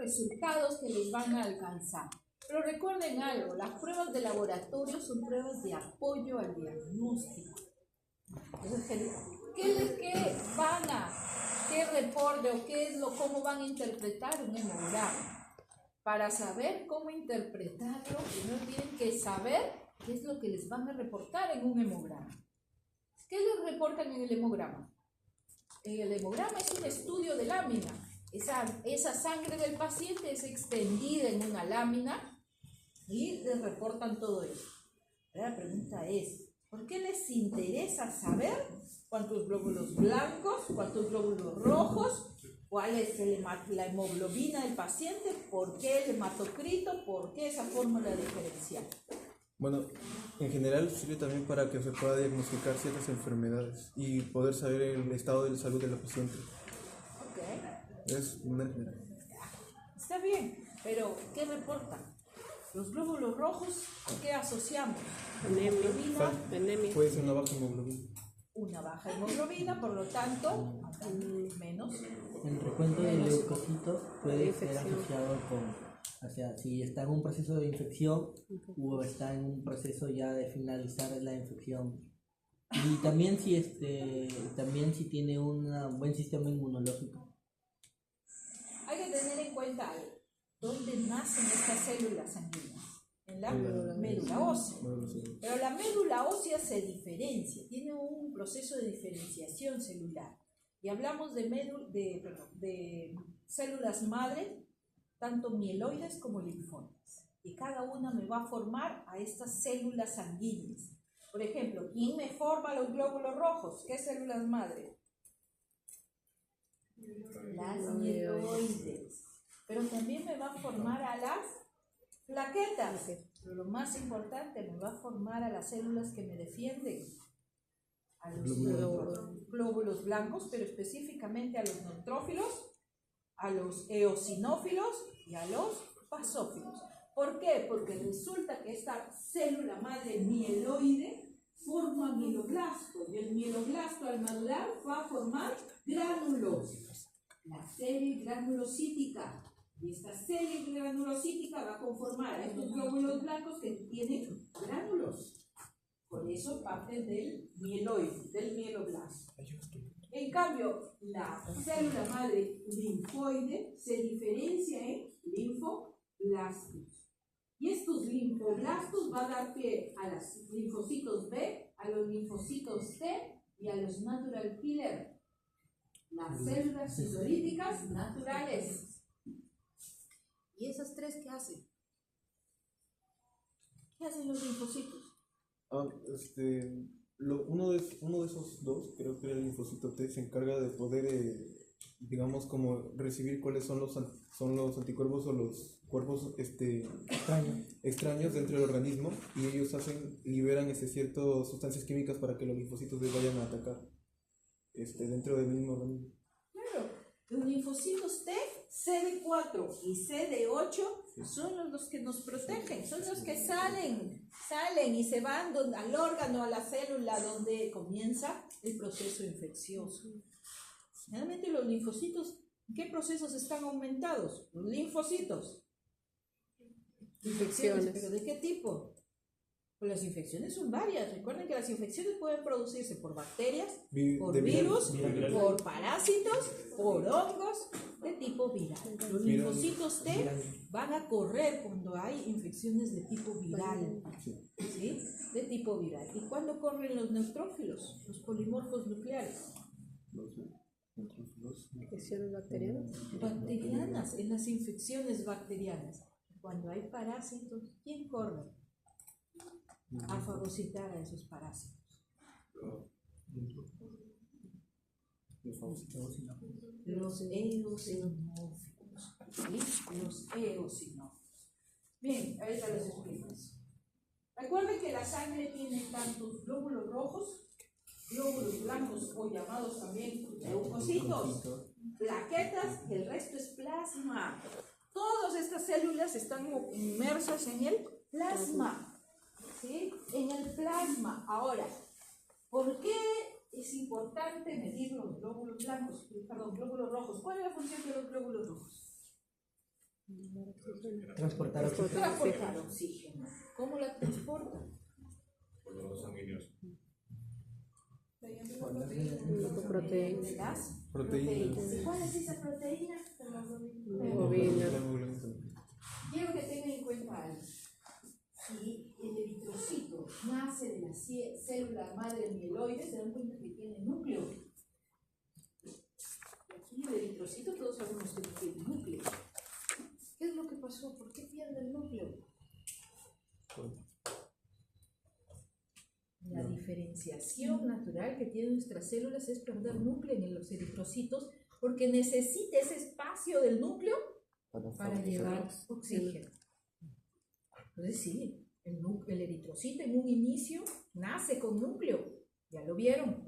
resultados que les van a alcanzar. Pero recuerden algo, las pruebas de laboratorio son pruebas de apoyo al diagnóstico. Entonces, qué reporte o cómo van a interpretar un hemograma? Para saber cómo interpretarlo, primero tienen que saber qué es lo que les van a reportar en un hemograma. ¿Qué les reportan en el hemograma? El hemograma es un estudio de lámina. Esa sangre del paciente es extendida en una lámina y les reportan todo eso. La pregunta es, ¿por qué les interesa saber cuántos glóbulos blancos, cuántos glóbulos rojos, cuál es la hemoglobina del paciente, por qué el hematocrito, por qué esa fórmula diferencial? Bueno, en general sirve también para que se pueda diagnosticar ciertas enfermedades y poder saber el estado de salud de la paciente. Ok. Es una... Está bien, pero ¿qué reportan? Los glóbulos rojos, ¿qué asociamos? Anemia. Puede ser una baja hemoglobina. Una baja hemoglobina, por lo tanto, menos. El recuento del leucocito puede ser asociado con, o sea, si está en un proceso de infección o está en un proceso ya de finalizar la infección. Y también si tiene un buen sistema inmunológico. Hay que tener en cuenta algo. ¿Dónde nacen estas células sanguíneas? En la médula ósea. Pero la médula ósea se diferencia, tiene un proceso de diferenciación celular. Y hablamos de células madre, tanto mieloides como linfoides. Y cada una me va a formar a estas células sanguíneas. Por ejemplo, ¿quién me forma los glóbulos rojos? ¿Qué células madre? Las mieloides. Pero también me va a formar a las plaquetas. Pero lo más importante, me va a formar a las células que me defienden. A los glóbulos blancos, pero específicamente a los neutrófilos, a los eosinófilos y a los basófilos. ¿Por qué? Porque resulta que esta célula madre mieloide forma mieloblasto, y el mieloblasto al madurar va a formar gránulos. La serie granulocítica. Y esta serie granulocítica va a conformar a estos glóbulos blancos que tienen gránulos. Por eso parte del mieloide, del mieloblasto. En cambio, la célula madre linfoide se diferencia en linfoblastos. Y estos linfoblastos van a dar pie a los linfocitos B, a los linfocitos T y a los natural killer. Las células citolíticas naturales. ¿Y esas tres qué hacen? ¿Qué hacen los linfocitos? Uno de esos dos, creo que el linfocito T, se encarga de poder, digamos, como recibir cuáles son los anticuerpos o los cuerpos extraños dentro del organismo, y ellos liberan ciertas sustancias químicas para que los linfocitos les vayan a atacar dentro del mismo organismo. Claro, los linfocitos T, CD4 y CD8 son los que nos protegen, son los que salen y se van al órgano, a la célula donde comienza el proceso infeccioso. Realmente los linfocitos, ¿en qué procesos están aumentados? Los linfocitos. Infecciones. ¿Pero de qué tipo? Pues las infecciones son varias. Recuerden que las infecciones pueden producirse por bacterias, por virus, por parásitos, por hongos de tipo viral. Los linfocitos T van a correr cuando hay infecciones de tipo viral. ¿Sí? De tipo viral. ¿Y cuándo corren los neutrófilos? Los polimorfos nucleares. ¿Infecciones bacterianas? Bacterianas, en las infecciones bacterianas. Cuando hay parásitos, ¿quién corre a fagocitar a esos parásitos? Los eosinófilos. ¿Sí? Los eosinófilos. Bien, ahorita les explico eso. Recuerden que la sangre tiene tantos glóbulos rojos, glóbulos blancos o llamados también leucocitos, plaquetas, y el resto es plasma. Todas estas células están inmersas en el plasma. ¿Sí? En el plasma. Ahora, ¿por qué es importante medir los glóbulos rojos? ¿Cuál es la función de los glóbulos rojos? Transportar oxígeno. Transportar oxígeno. ¿Cómo la transporta? Por los sanguíneos. Proteínas. Las Proteínas. ¿Y cuál es esa proteína? Hemoglobina. Quiero que tengan en cuenta algo. Si el eritrocito nace de la célula madre mieloide, se dan cuenta que tiene núcleo. Aquí el eritrocito todos sabemos que no tiene núcleo. ¿Qué es lo que pasó? ¿Por qué pierde el núcleo? La diferenciación natural que tienen nuestras células es perder núcleo en los eritrocitos porque necesita ese espacio del núcleo para llevar oxígeno. Entonces sí, el eritrocito en un inicio nace con núcleo, ya lo vieron,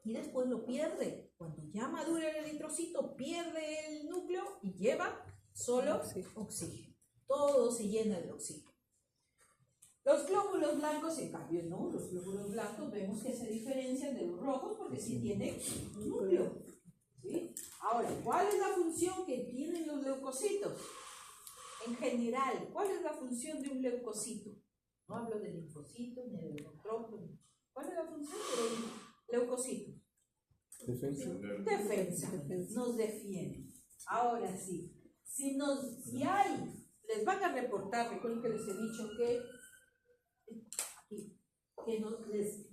y después lo pierde. Cuando ya madura el eritrocito, pierde el núcleo y lleva solo oxígeno. Todo se llena de oxígeno. Los glóbulos blancos, en cambio, no. Los glóbulos blancos vemos que se diferencian de los rojos porque sí tienen núcleo. ¿Sí? Ahora, ¿cuál es la función que tienen los leucocitos? En general, ¿cuál es la función de un leucocito? No hablo de linfocito ni de neutrófilos. ¿Cuál es la función del leucocito? Defensa. Nos defiende. Ahora sí, si hay, les van a reportar, recuerden que les he dicho que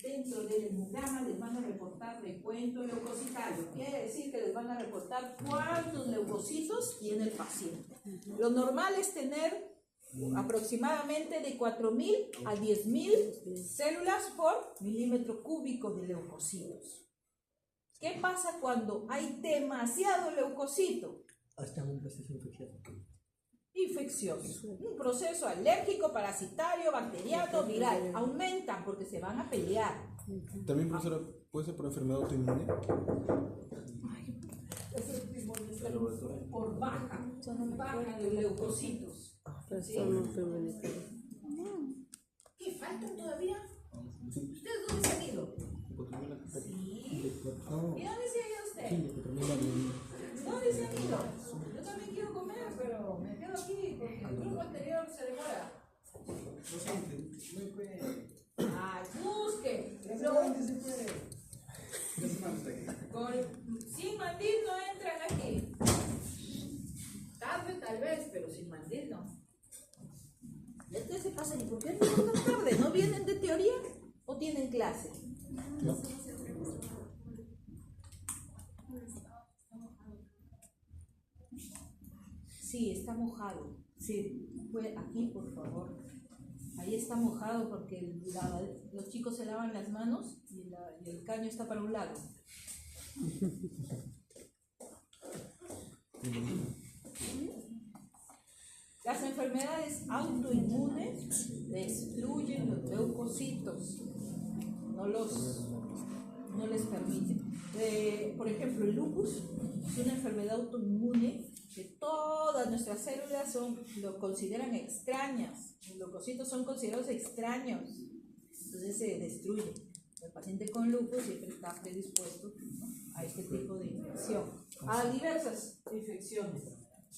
dentro del hemograma les van a reportar recuento leucocitario. Quiere decir que les van a reportar cuántos leucocitos tiene el paciente. Lo normal es tener aproximadamente de 4.000 a 10.000 células por milímetro cúbico de leucocitos. ¿Qué pasa cuando hay demasiado leucocito? Hasta un proceso infeccioso. Infeccioso, un proceso alérgico, parasitario, bacteriano, viral. Aumentan porque se van a pelear. También, profesora, puede ser por enfermedad autoinmune. Por baja de leucocitos. ¿Sí? ¿Qué faltan todavía? ¿Ustedes dónde se han ido? Sí. ¿Y dónde se ha ido usted? ¿Dónde se han ido? Yo también quiero comer, pero me quedo aquí porque el grupo anterior se demora. ¡Ay, busque! Sin mandil no entran aquí. Tarde tal vez, pero sin mandil no. Ustedes se pasan, ¿y por qué no tan tarde? ¿No vienen de teoría o tienen clase? No. Sí, está mojado. Sí, fue aquí, por favor. Ahí está mojado porque los chicos se lavan las manos y el caño está para un lado. Las enfermedades autoinmunes destruyen los leucocitos, no les permiten. Por ejemplo, el lupus es una enfermedad autoinmune que todas nuestras células lo consideran extrañas. Los leucocitos son considerados extraños, entonces se destruye. El paciente con lupus siempre está predispuesto, ¿no?, a este tipo de infección, a diversas infecciones.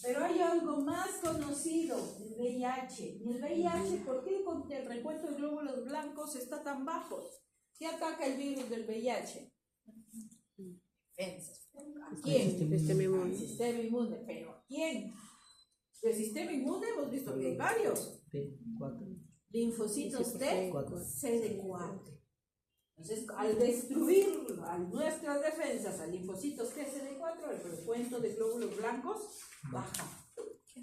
Pero hay algo más conocido, el VIH. ¿Y el VIH, por qué el recuento de glóbulos blancos está tan bajo? ¿Qué ataca el virus del VIH? Defensas. ¿A quién? El sistema inmune. El sistema inmune. ¿Pero a quién? Del sistema inmune hemos visto que hay varios. T4. Linfocitos T, T4. CD4. Entonces, al destruir a nuestras defensas, a linfocitos T, CD4, el recuento de glóbulos blancos baja. ¿Sí?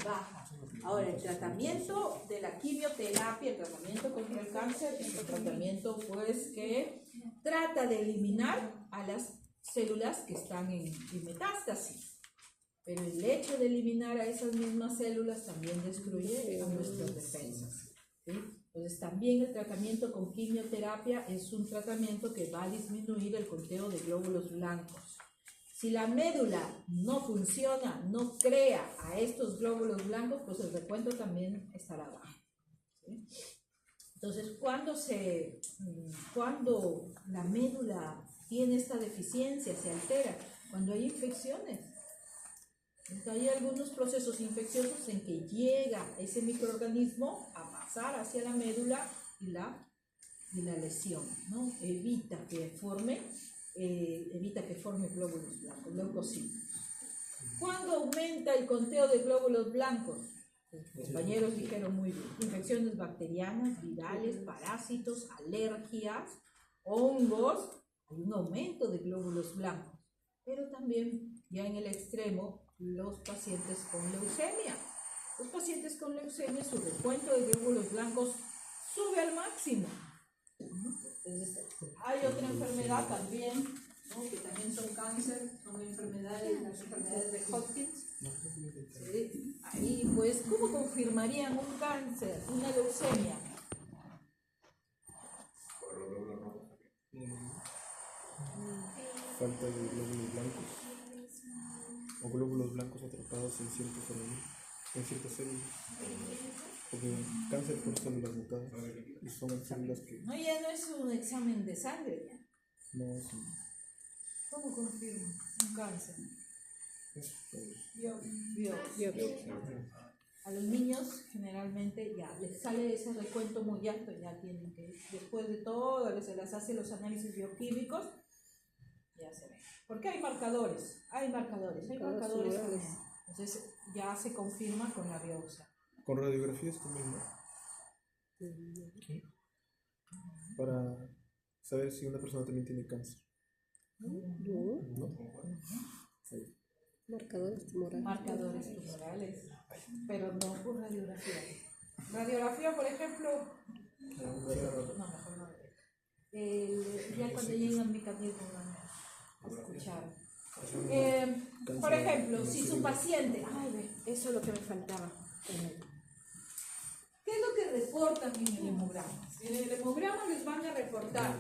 Baja. Ahora, el tratamiento de la quimioterapia, el tratamiento contra el cáncer, es un tratamiento pues que trata de eliminar a las células que están en metástasis. Pero el hecho de eliminar a esas mismas células también destruye a nuestras defensas. ¿Sí? Entonces también el tratamiento con quimioterapia es un tratamiento que va a disminuir el conteo de glóbulos blancos. Si la médula no funciona, no crea a estos glóbulos blancos, pues el recuento también estará bajo. ¿Sí? Entonces, cuando la médula tiene esta deficiencia, se altera, cuando hay infecciones. Hay algunos procesos infecciosos en que llega ese microorganismo a pasar hacia la médula y la lesión, ¿no? Evita que forme glóbulos blancos, leucocitos. ¿Cuándo aumenta el conteo de glóbulos blancos? Los compañeros dijeron muy bien: infecciones bacterianas, virales, parásitos, alergias, hongos, hay un aumento de glóbulos blancos. Pero también, ya en el extremo, los pacientes con leucemia. Los pacientes con leucemia, su recuento de glóbulos blancos sube al máximo. Entonces, hay otra enfermedad también, ¿no? Que también son cáncer, son enfermedades, las enfermedades de Hodgkins. ¿Sí? Ahí, pues, ¿cómo confirmarían un cáncer, una leucemia? Falta de glóbulos blancos o glóbulos blancos atrapados en ciertas células. Porque cáncer por células mutadas y son células que No, ya no es un examen de sangre, ya. no son. ¿Cómo confirma un cáncer? Biopsia. A los niños generalmente ya les sale ese recuento muy alto, ya tienen que, después de todo, se les hace los análisis bioquímicos, ya se ve. Porque hay marcadores también. Entonces ya se confirma con la biopsia. Con radiografías también, ¿no? Para saber si una persona también tiene cáncer. ¿No? Sí. Marcadores tumorales, pero no por radiografía. Radiografía, por ejemplo, no, mejor no. Ya cuando lleguen al mecanismo van a escuchar. Por ejemplo, si su paciente, eso es lo que me faltaba. ¿Qué es lo que reportan en el hemograma? En el hemograma les van a reportar: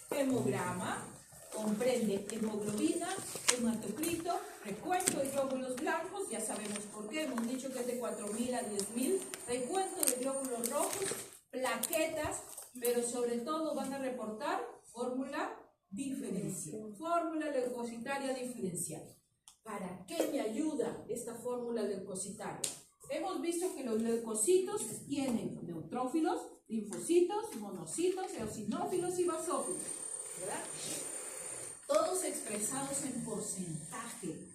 hemograma comprende hemoglobina, hematocrito, recuento de glóbulos blancos, ya sabemos por qué, hemos dicho que es de 4.000 a 10.000, recuento de glóbulos rojos, plaquetas, pero sobre todo van a reportar fórmula diferencial, fórmula leucocitaria diferencial. ¿Para qué me ayuda esta fórmula leucocitaria? Hemos visto que los leucocitos tienen neutrófilos, linfocitos, monocitos, eosinófilos y basófilos, ¿verdad? Todos expresados en porcentaje.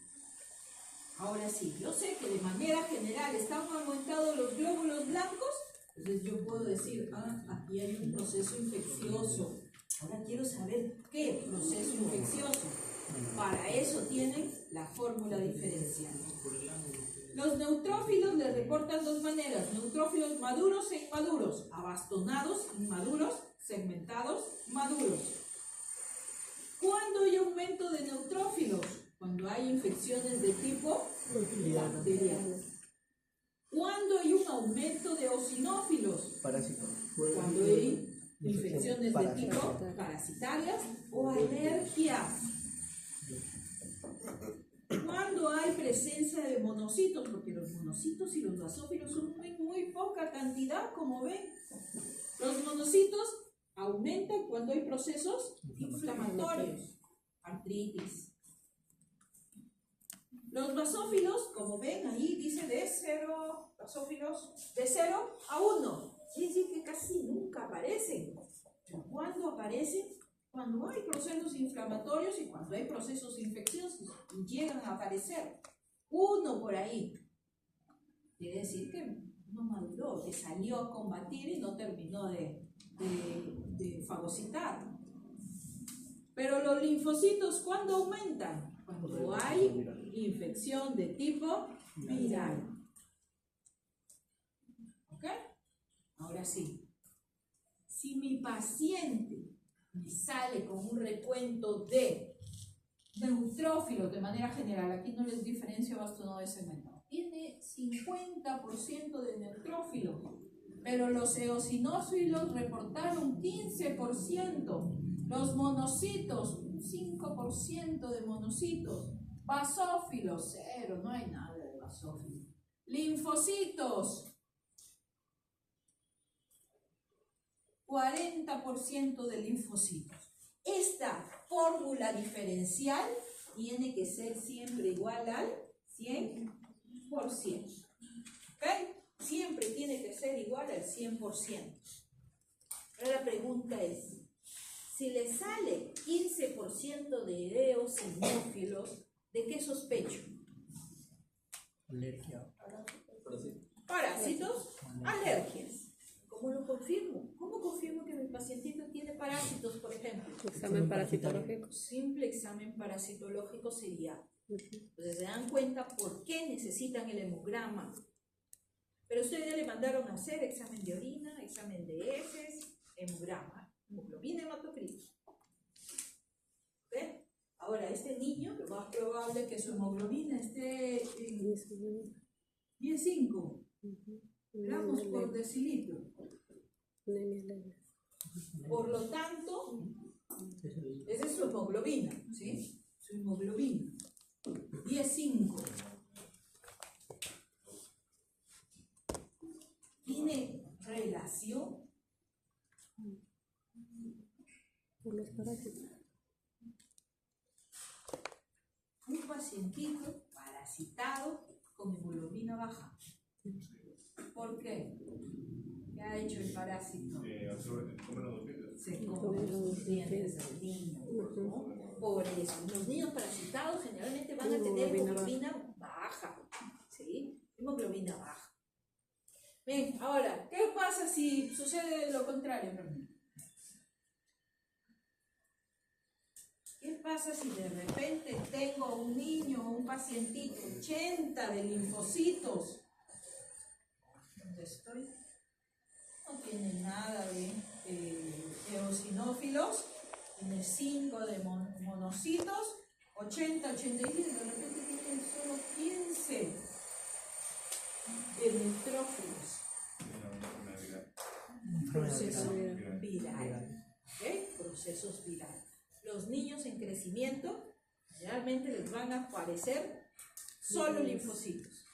Ahora sí, yo sé que de manera general están aumentados los glóbulos blancos, entonces yo puedo decir, aquí hay un proceso infeccioso. Ahora quiero saber qué proceso infeccioso. Para eso tienen la fórmula diferencial. Los neutrófilos les reportan dos maneras: neutrófilos maduros e inmaduros, abastonados, inmaduros, segmentados, maduros. ¿Cuándo hay aumento de neutrófilos? Cuando hay infecciones de tipo bacteriano. ¿Cuándo hay un aumento de eosinófilos? Parásitos. Cuando hay infecciones de tipo parasitarias o alergias. Cuando hay presencia de monocitos, porque los monocitos y los basófilos son muy poca cantidad, como ven. Los monocitos aumentan cuando hay procesos inflamatorios, artritis. Los basófilos, como ven ahí, dice de 0, basófilos de 0 a 1. Quiere decir que casi nunca aparecen. Pero ¿cuándo aparecen? Cuando hay procesos inflamatorios y cuando hay procesos infecciosos, llegan a aparecer. 1 por ahí. Quiere decir que no maduró, que salió a combatir y no terminó de fagocitar. Pero los linfocitos, ¿cuándo aumentan? Cuando hay infección de tipo viral. ¿Ok? Ahora sí. Si mi paciente me sale con un recuento de neutrófilos de manera general, aquí no les diferencio bastonado de segmentado, tiene 50% de neutrófilos, pero los eosinófilos reportaron 15%, los monocitos, 5% de monocitos, basófilos, 0, no hay nada de basófilos, linfocitos, 40% de linfocitos. Esta fórmula diferencial tiene que ser siempre igual al 100%. ¿Ok? Siempre tiene que ser igual al 100%. Ahora la pregunta es, si le sale 15% de eosinófilos, ¿de qué sospecho? Alergia. Parásitos, alergias. ¿Cómo lo confirmo? ¿Cómo confirmo que mi pacientito tiene parásitos, por ejemplo? Examen parasitológico. Simple examen parasitológico sería. Entonces se dan cuenta por qué necesitan el hemograma. Pero ustedes ya le mandaron a hacer examen de orina, examen de heces, hemograma, hemoglobina, hematocrito. ¿Ok? Ahora, este niño, lo más probable es que su hemoglobina esté en 10,5 gramos por decilitro. Por lo tanto, esa es su hemoglobina, ¿sí? Su hemoglobina. 10,5. ¿Tiene relación? Por los parásitos. Un pacientito parasitado con hemoglobina baja. ¿Por qué? ¿Qué ha hecho el parásito? Come los nutrientes. Se come los nutrientes del niño, ¿no? Por eso, los niños parasitados generalmente van a tener hemoglobina baja, ¿sí? Hemoglobina baja. Bien, ahora, ¿qué pasa si sucede lo contrario? ¿Qué pasa si de repente tengo un niño, un pacientito, 80 de linfocitos? ¿Dónde estoy? No tiene nada de eosinófilos, tiene 5 de monocitos, 80, 86, y de repente tiene solo 15 de neutrófilos. Proceso viral. ¿Ok? Procesos virales. Los niños en crecimiento generalmente les van a aparecer solo linfocitos.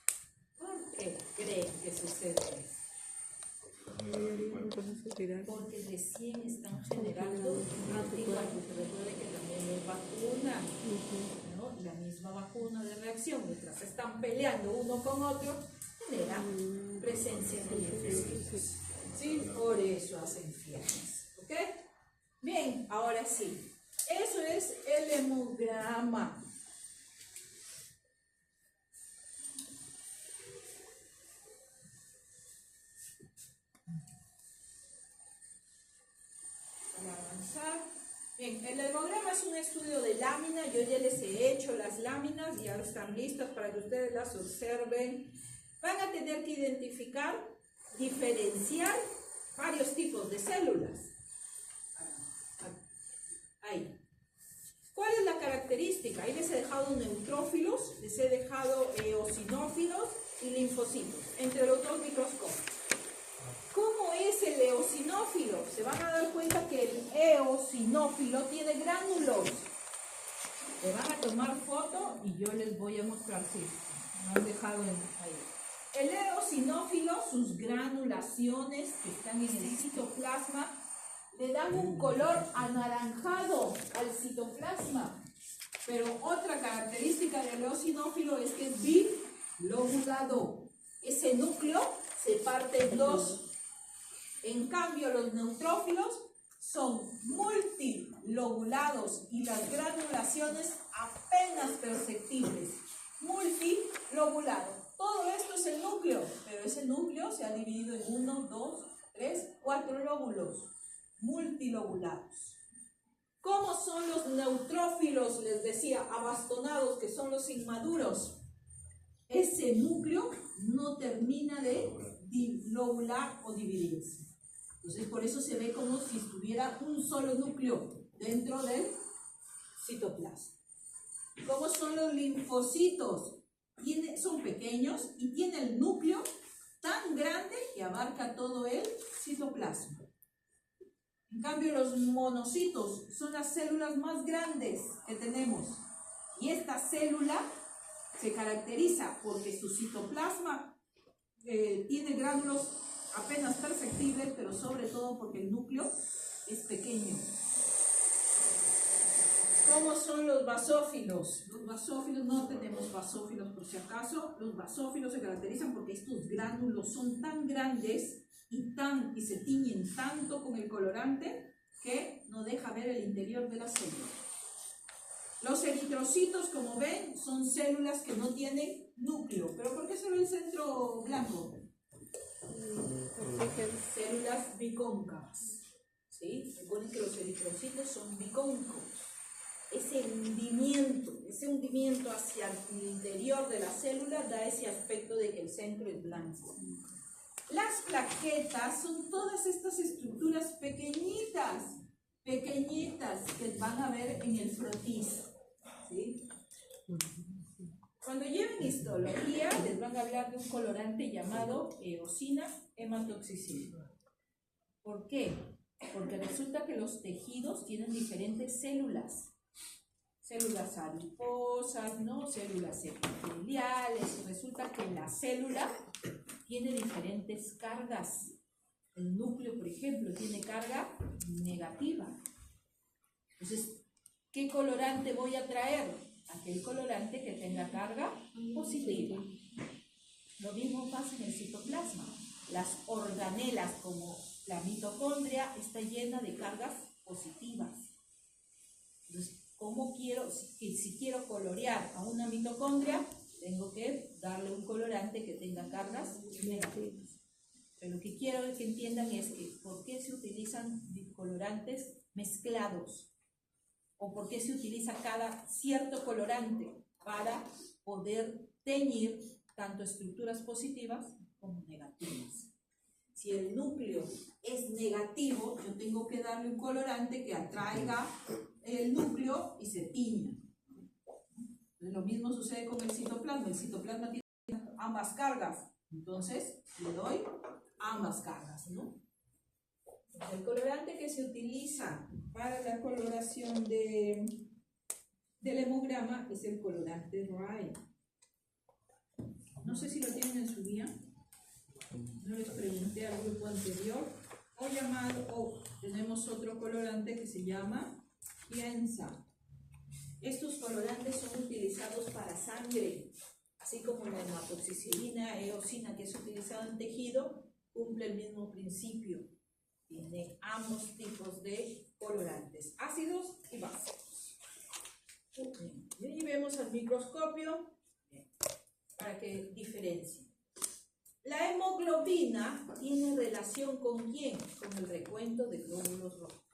¿Por qué creen que sucede eso? Porque recién están generando anticuerpos. Recuerden que también es vacuna, ¿no? La misma vacuna de reacción, mientras están peleando uno con otro, genera presencia de linfocitos. ¿Sí? Por eso hacen fiebres. ¿Ok? Bien, ahora sí. Eso es el hemograma. Para avanzar. Bien, el hemograma es un estudio de lámina. Yo ya les he hecho las láminas, ya están listas para que ustedes las observen. Van a tener que identificar, diferenciar varios tipos de células. Ahí. ¿Cuál es la característica? Ahí les he dejado neutrófilos, les he dejado eosinófilos y linfocitos, entre los dos microscopios. ¿Cómo es el eosinófilo? Se van a dar cuenta que el eosinófilo tiene gránulos. Le van a tomar foto y yo les voy a mostrar, sí, me han dejado ahí. El eosinófilo, sus granulaciones que están en el citoplasma, le dan un color anaranjado al citoplasma. Pero otra característica del eosinófilo es que es bilobulado. Ese núcleo se parte en dos. En cambio, los neutrófilos son multilobulados y las granulaciones apenas perceptibles. Multilobulado. Todo esto es el núcleo, pero ese núcleo se ha dividido en 1, 2, 3, 4 lóbulos. Multilobulados. ¿Cómo son los neutrófilos? Les decía, abastonados, que son los inmaduros. Ese núcleo no termina de lobular o dividirse. Entonces, por eso se ve como si estuviera un solo núcleo dentro del citoplasma. ¿Cómo son los linfocitos? Son pequeños y tiene el núcleo tan grande que abarca todo el citoplasma. En cambio, los monocitos son las células más grandes que tenemos. Y esta célula se caracteriza porque su citoplasma tiene gránulos apenas perceptibles, pero sobre todo porque el núcleo es pequeño. ¿Cómo son los basófilos? Los basófilos, no tenemos basófilos por si acaso. Los basófilos se caracterizan porque estos gránulos son tan grandes y se tiñen tanto con el colorante que no deja ver el interior de la célula. Los eritrocitos, como ven, son células que no tienen núcleo. ¿Pero por qué se ve el centro blanco? Células bicóncavas. ¿Sí? Recuerden que los eritrocitos son bicóncavos. Ese hundimiento hacia el interior de la célula da ese aspecto de que el centro es blanco. Las plaquetas son todas estas estructuras pequeñitas que van a ver en el frotis. ¿Sí? Cuando lleven histología, les van a hablar de un colorante llamado eosina hematoxicina. ¿Por qué? Porque resulta que los tejidos tienen diferentes células. Células adiposas, ¿no? Células epiteliales. Resulta que la célula tiene diferentes cargas. El núcleo, por ejemplo, tiene carga negativa. Entonces, ¿qué colorante voy a traer? Aquel colorante que tenga carga positiva. Lo mismo pasa en el citoplasma. Las organelas, como la mitocondria, está llena de cargas positivas. Entonces, ¿cómo quiero? Si quiero colorear a una mitocondria, tengo que darle un colorante que tenga cargas negativas. Pero lo que quiero que entiendan es que ¿por qué se utilizan colorantes mezclados? ¿O por qué se utiliza cada cierto colorante para poder teñir tanto estructuras positivas como negativas? Si el núcleo es negativo, yo tengo que darle un colorante que atraiga el núcleo y se tiña. Lo mismo sucede con el citoplasma. El citoplasma tiene ambas cargas, entonces le doy ambas cargas, ¿no? El colorante que se utiliza para la coloración del hemograma es el colorante Rye. No sé si lo tienen en su guía. No les pregunté al grupo anterior. Tenemos otro colorante que se llama Gienza. Estos colorantes son utilizados para sangre, así como la hematoxicilina, eosina, que es utilizada en tejido, cumple el mismo principio. Tiene ambos tipos de colorantes, ácidos y básicos. Y vemos al microscopio para que diferencie. La hemoglobina tiene relación ¿con quién? Con el recuento de glóbulos rojos.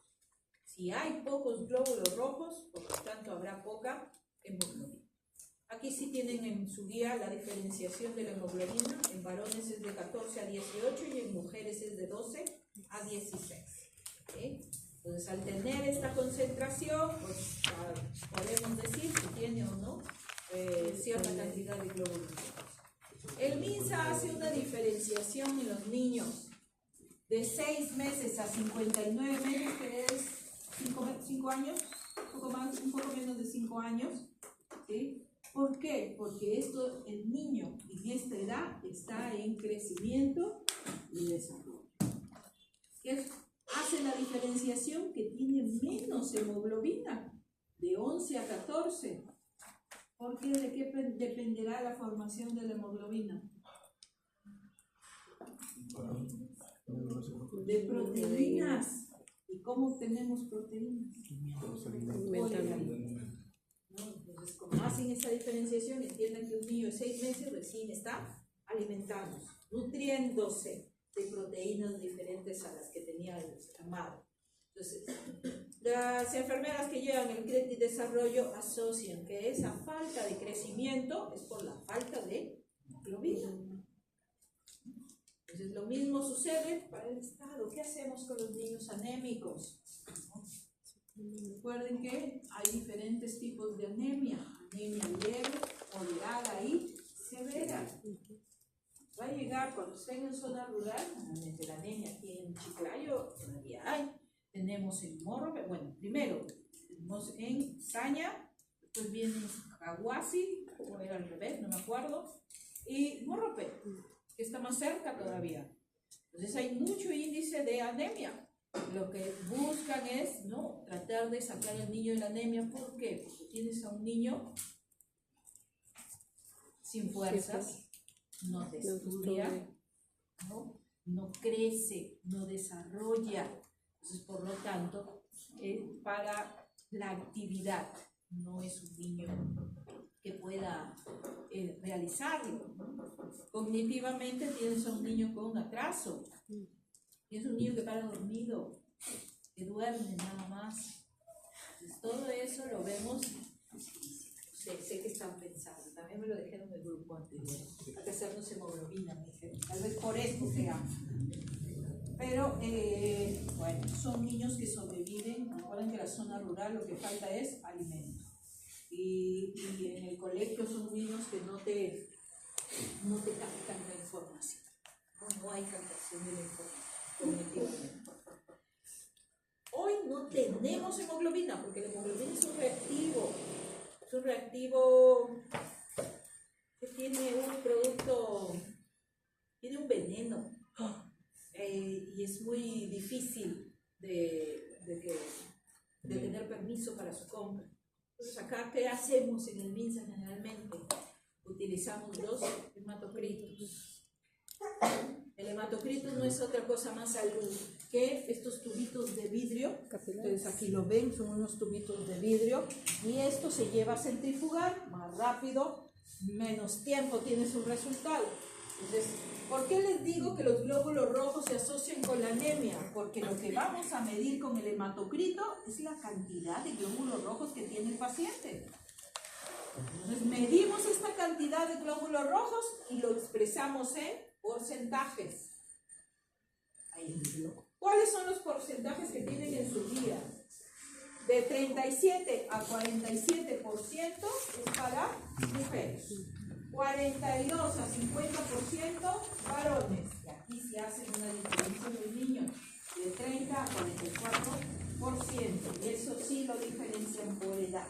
Si hay pocos glóbulos rojos, por lo tanto habrá poca hemoglobina. Aquí sí tienen en su guía la diferenciación de la hemoglobina. En varones es de 14 a 18 y en mujeres es de 12 a 16. ¿Okay? Entonces, al tener esta concentración, pues podemos decir si tiene o no cierta cantidad de glóbulos rojos. El MINSA hace una diferenciación en los niños de 6 meses a 59 meses, que es 5 años, un poco menos de 5 años. ¿Sí? ¿Por qué? Porque el niño en esta edad está en crecimiento y desarrollo. ¿Qué hace la diferenciación? Que tiene menos hemoglobina, de 11 a 14. ¿Por qué? ¿De qué dependerá la formación de la hemoglobina? De proteínas. ¿Y cómo obtenemos proteínas? Entonces, como hacen esta diferenciación, entiendan que un niño de 6 meses recién está alimentándose, nutriéndose de proteínas diferentes a las que tenía el amado. Entonces, las enfermeras que llevan el desarrollo asocian que esa falta de crecimiento es por la falta de hemoglobina. Entonces, lo mismo sucede para el estado. ¿Qué hacemos con los niños anémicos? Recuerden que hay diferentes tipos de anemia. Anemia leve, moderada y severa. Va a llegar cuando estén en zona rural, desde la anemia aquí en Chiclayo todavía hay. Tenemos en Morrope, bueno, primero tenemos en Saña, después viene en Caguasi, o era al revés, no me acuerdo, y Morrope, que está más cerca todavía. Entonces hay mucho índice de anemia. lo que buscan es, ¿no?, tratar de sacar al niño de la anemia. ¿Por qué? Porque tienes a un niño sin fuerzas, no te estudia, no crece, no desarrolla. Entonces, por lo tanto, para la actividad, no es un niño que pueda realizarlo, ¿no? Cognitivamente tienes a un niño con un atraso, tienes un niño que para dormido, que duerme nada más. Entonces, todo eso lo vemos. Sé que están pensando, también me lo dijeron en el grupo anterior, hay que hacernos hemoglobina, me dijeron, tal vez por esto sea. Pero, bueno, son niños que sobreviven. Recuerden que en la zona rural lo que falta es alimento. Y en el colegio son niños que no te captan la información. No hay captación de la información cognitivamente. Hoy no tenemos hemoglobina, porque la hemoglobina es un reactivo. Es un reactivo que tiene un producto, tiene un veneno. Y es muy difícil de tener permiso para su compra. Entonces, acá, ¿qué hacemos en el MINSA generalmente? Utilizamos los hematocritos. El hematocrito no es otra cosa más que estos tubitos de vidrio. Entonces, aquí lo ven, son unos tubitos de vidrio. Y esto se lleva a centrifugar más rápido, menos tiempo tiene su resultado. Entonces, ¿por qué les digo que los glóbulos rojos se asocian con la anemia? Porque lo que vamos a medir con el hematocrito es la cantidad de glóbulos rojos que tiene el paciente. Entonces, medimos esta cantidad de glóbulos rojos y lo expresamos en porcentajes. Ahí. ¿Cuáles son los porcentajes que tienen en su vida? De 37 a 47% es para mujeres. 42 a 50% varones. Y aquí se hace una diferencia en los niños de 30 a 44%. Y eso sí lo diferencian por edad.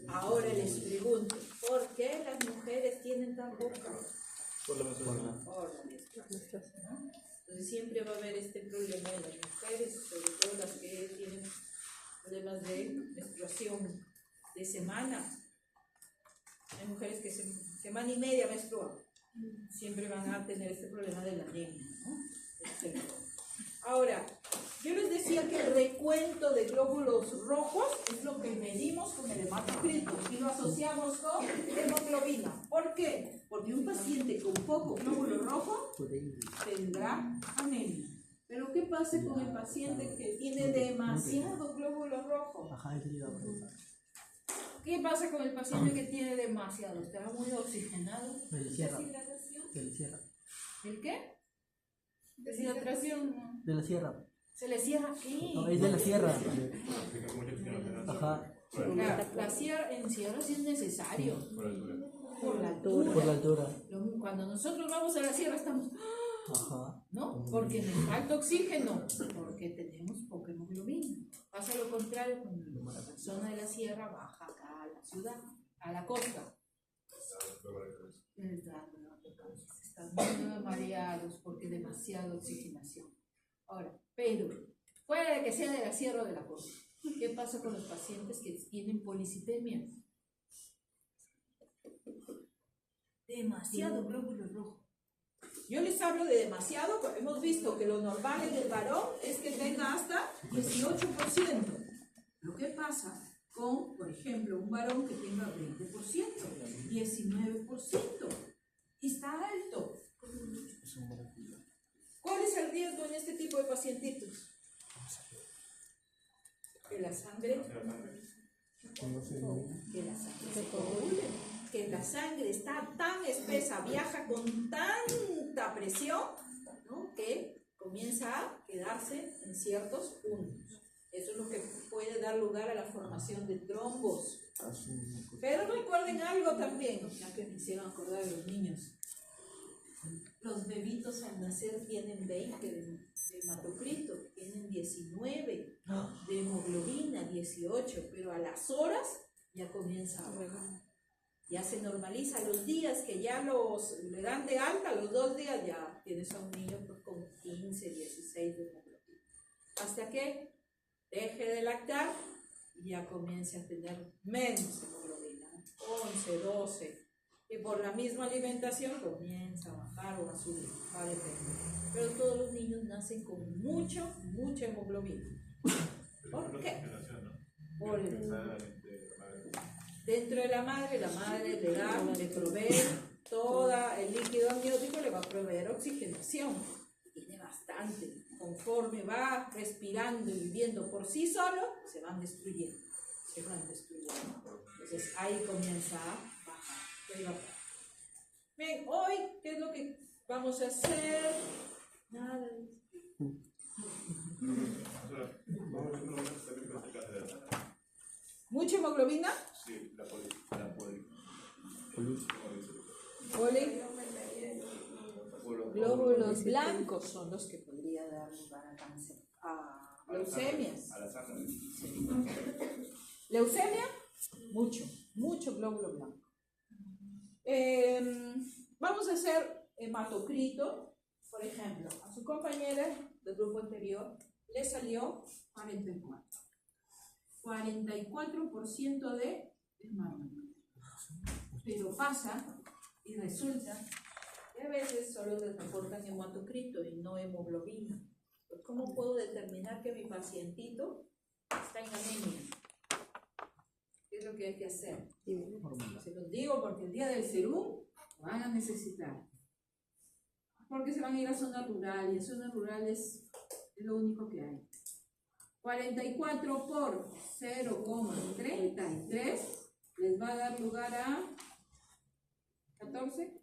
Ahora les pregunto, ¿por qué las mujeres tienen tan poca? Por la menstruación. ¿No? Entonces siempre va a haber este problema de las mujeres, sobre todo las que tienen problemas de menstruación de semana. Hay mujeres que semana y media menstruan, siempre van a tener este problema de la anemia, ¿no? Ahora, yo les decía que el recuento de glóbulos rojos es lo que medimos con el hematocrito y lo asociamos con hemoglobina. ¿Por qué? Porque un paciente con poco glóbulo rojo tendrá anemia. Pero ¿qué pasa con el paciente que tiene demasiado glóbulo rojo? ¿Qué pasa con el paciente que tiene demasiado? ¿Estará muy oxigenado? ¿Deshidratación? ¿El qué? Deshidratación. De la sierra. ¿Se le cierra qué? No, es de la sierra. Ajá. La sierra, en sierra sí es necesario. Por la altura. Por la altura. Cuando nosotros vamos a la sierra estamos... Ajá. ¿No? Porque nos falta oxígeno, porque tenemos poca hemoglobina. Pasa lo contrario cuando la persona de la sierra baja acá a la ciudad, a la costa. Están muy mareados porque demasiada oxigenación. Ahora, pero, fuera de que sea de la sierra o de la costa, ¿qué pasa con los pacientes que tienen policitemia? Demasiado glóbulo rojo. Yo les hablo de demasiado, porque hemos visto que lo normal en el varón es que tenga hasta 18%. Lo que pasa con, por ejemplo, un varón que tenga 20%, 19%, está alto. ¿Cuál es el riesgo en este tipo de pacientitos? Que la sangre se coagule, que la sangre está tan espesa, viaja con tanta presión, ¿no?, que comienza a quedarse en ciertos puntos. Eso es lo que puede dar lugar a la formación de trombos. Pero recuerden algo también, ya que me hicieron acordar de los niños. Los bebitos al nacer tienen 20 de hematocrito, tienen 19 de hemoglobina, 18, pero a las horas ya comienza a bajar. Ya se normaliza. Los días que ya le dan de alta, los 2 días ya tienes a un niño con 15, 15, 16 de hemoglobina. Hasta que deje de lactar y ya comience a tener menos hemoglobina, 11, 12. Y por la misma alimentación comienza a bajar o a subir, va a depender. Pero todos los niños nacen con mucha hemoglobina. ¿Por qué? Por dentro de la madre le da, le provee todo el líquido amniótico, le va a proveer oxigenación. Tiene bastante. Conforme va respirando y viviendo por sí solo, se van destruyendo. Entonces ahí comienza a bajar. Bien, hoy, ¿qué es lo que vamos a hacer? Nada. ¿Mucha hemoglobina? Sí, la poli. Glóbulos blancos son los que podría dar lugar a cáncer, a leucemias. A la sangre. Sí. Leucemia, mucho glóbulo blanco. Vamos a hacer hematocrito, por ejemplo, a su compañera del grupo anterior le salió 44% de hematocrit. Pero pasa y resulta que a veces solo les reportan hematocrito y no hemoglobina. Pues, ¿cómo puedo determinar que mi pacientito está en anemia? ¿Qué es lo que hay que hacer? Se los digo porque el día del serum van a necesitar. Porque se van a ir a zona rural y en zona rural es lo único que hay. 44 por 0,33 les va a dar lugar a 14.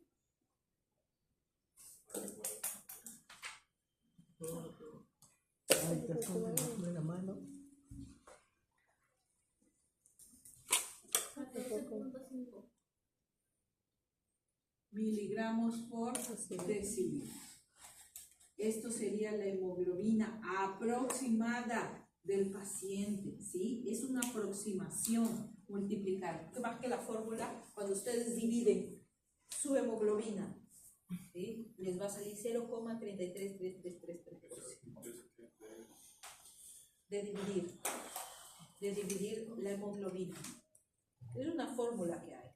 Miligramos por decilitro. Esto sería la hemoglobina aproximada del paciente, ¿sí? Es una aproximación multiplicar. Más que la fórmula, cuando ustedes dividen su hemoglobina, ¿sí? Les va a salir 0,33333. De dividir la hemoglobina. Es una fórmula que hay.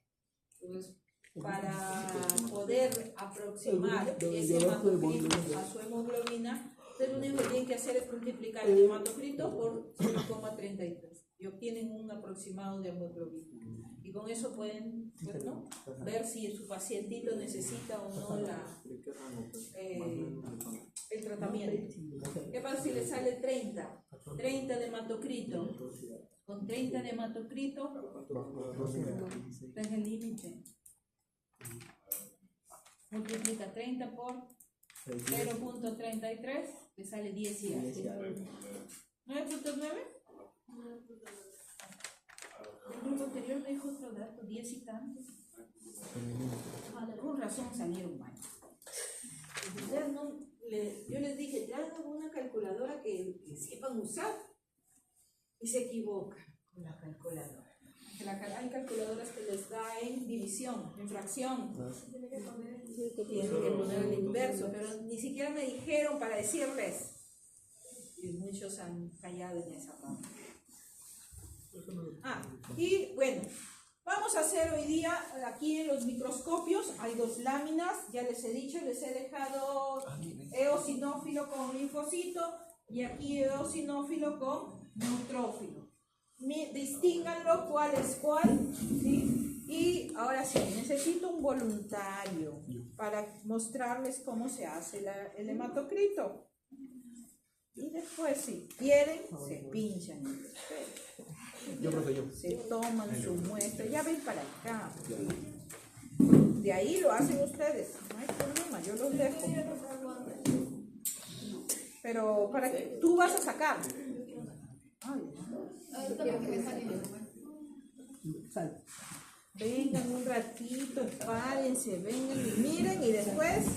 Entonces, para poder aproximar ese hematocrito a su hemoglobina, ustedes lo único que tienen que hacer es multiplicar el hematocrito por 0,33 y obtienen un aproximado de hemoglobina. Y con eso pueden, bueno, ver si su pacientito necesita o no el tratamiento. ¿Qué pasa si le sale 30 de hematocrito? Con 30 de hematocrito, está en el límite. Multiplica 30 por 0.33, le sale 10 y 9.9. El grupo anterior me dijo otro dato, 10 y tantos. Con razón salieron mal. Yo les dije, ya hagan una calculadora que sepan usar. Y se equivocan con la calculadora. Hay calculadoras que les da en división, en fracción. Tienen que poner el inverso, pero ni siquiera me dijeron para decirles. Y muchos han fallado en esa parte. Y bueno, vamos a hacer hoy día, aquí en los microscopios, hay dos láminas, ya les he dicho, les he dejado eosinófilo con linfocito y aquí eosinófilo con neutrófilo. Distínganlo cuál es cuál, ¿sí? Y ahora sí, necesito un voluntario para mostrarles cómo se hace el hematocrito. Y después, si quieren, se pinchan. Se toman su muestra, ya ven para acá. De ahí lo hacen ustedes, no hay problema, yo los dejo. Pero para que tú vas a sacar. Vengan un ratito, párense, vengan y miren y después